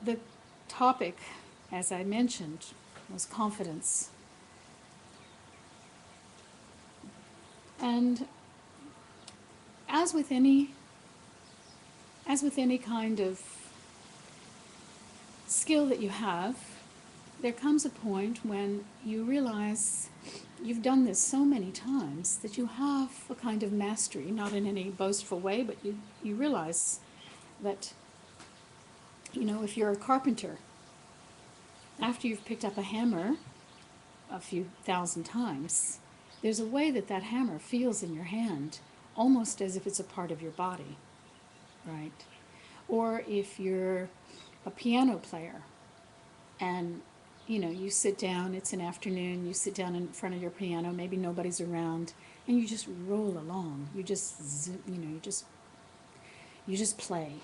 the topic, as I mentioned, was confidence. And as with any kind of skill that you have, there comes a point when you realize you've done this so many times that you have a kind of mastery, not in any boastful way, but you realize that, if you're a carpenter, after you've picked up a hammer a few thousand times, there's a way that that hammer feels in your hand, almost as if it's a part of your body, right? Or if you're a piano player and you sit down, it's an afternoon, you sit down in front of your piano, maybe nobody's around, and you just roll along. You just you just play.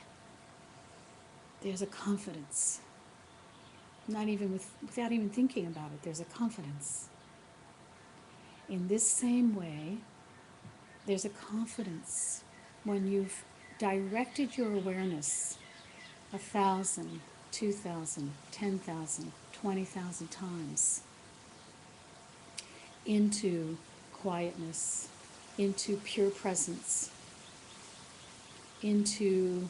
There's a confidence. Not even without even thinking about it, there's a confidence. In this same way, there's a confidence when you've directed your awareness 1,000, 2,000, 10,000, 20,000 times into quietness, into pure presence, into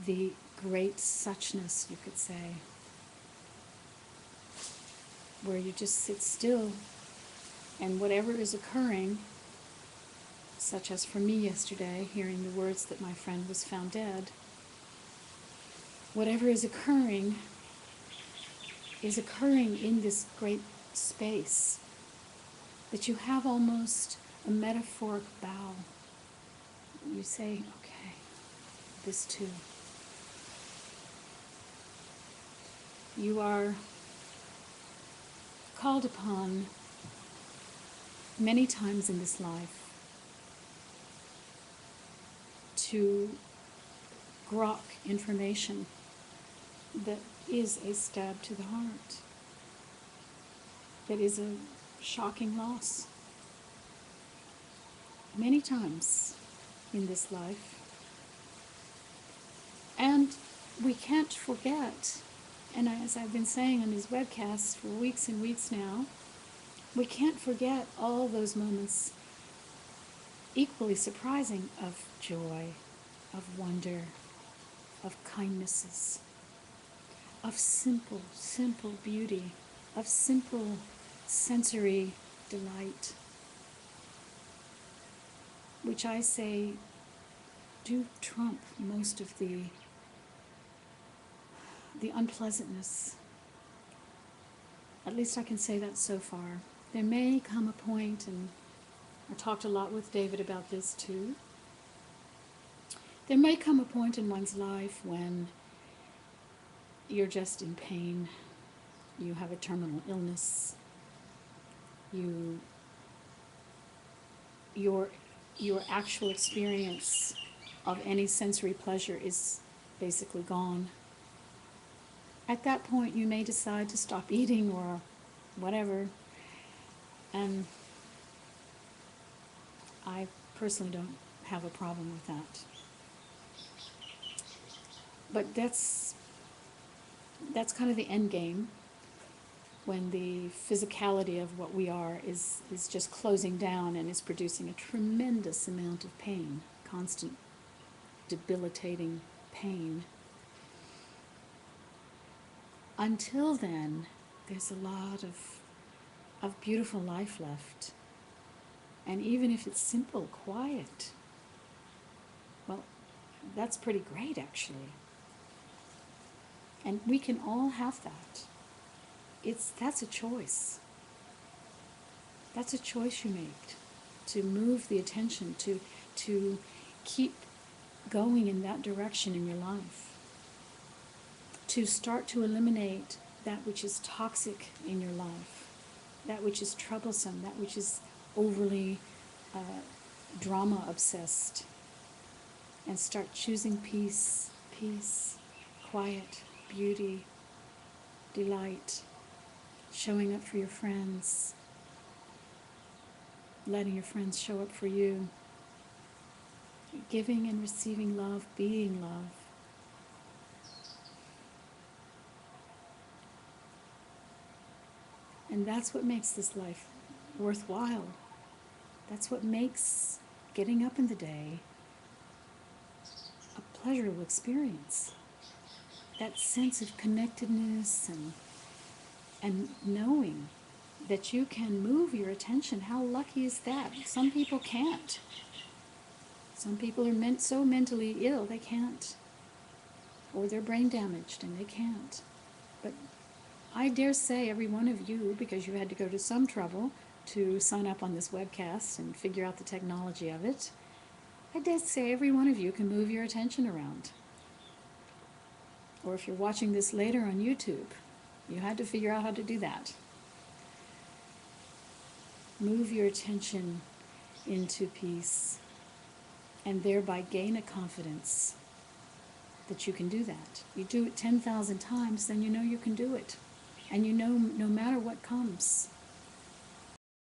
the great suchness, you could say, where you just sit still and whatever is occurring, such as for me yesterday, hearing the words that my friend was found dead, whatever is occurring in this great space that you have almost a metaphoric bow. You say, okay, this too. You are called upon many times in this life to grok information that is a stab to the heart, that is a shocking loss. Many times in this life. And we can't forget, and as I've been saying on these webcasts for weeks and weeks now, we can't forget all those moments, equally surprising, of joy, of wonder, of kindnesses, of simple, simple beauty, of simple sensory delight, which I say do trump most of the unpleasantness. At least I can say that so far. There may come a point, and I talked a lot with David about this too, there may come a point in one's life when you're just in pain, you have a terminal illness, your actual experience of any sensory pleasure is basically gone. At that point, you may decide to stop eating or whatever, and I personally don't have a problem with that. But that's kind of the end game, when the physicality of what we are is just closing down and is producing a tremendous amount of pain, constant debilitating pain. Until then, there's a lot of beautiful life left. And even if it's simple, quiet, well, that's pretty great, actually. And we can all have that. That's a choice. That's a choice you make, to move the attention, to keep going in that direction in your life, to start to eliminate that which is toxic in your life, that which is troublesome, that which is overly drama obsessed, and start choosing peace, quiet, beauty, delight, showing up for your friends, letting your friends show up for you. giving and receiving love, being love. And that's what makes this life worthwhile. That's what makes getting up in the day a pleasurable experience. That sense of connectedness and knowing that you can move your attention. How lucky is that? Some people can't. Some people are so mentally ill they can't. Or they're brain damaged and they can't. But I dare say every one of you, because you had to go to some trouble to sign up on this webcast and figure out the technology of it, I dare say every one of you can move your attention around. Or if you're watching this later on YouTube, you had to figure out how to do that. Move your attention into peace and thereby gain a confidence that you can do that. You do it 10,000 times, then you know you can do it. And you know no matter what comes,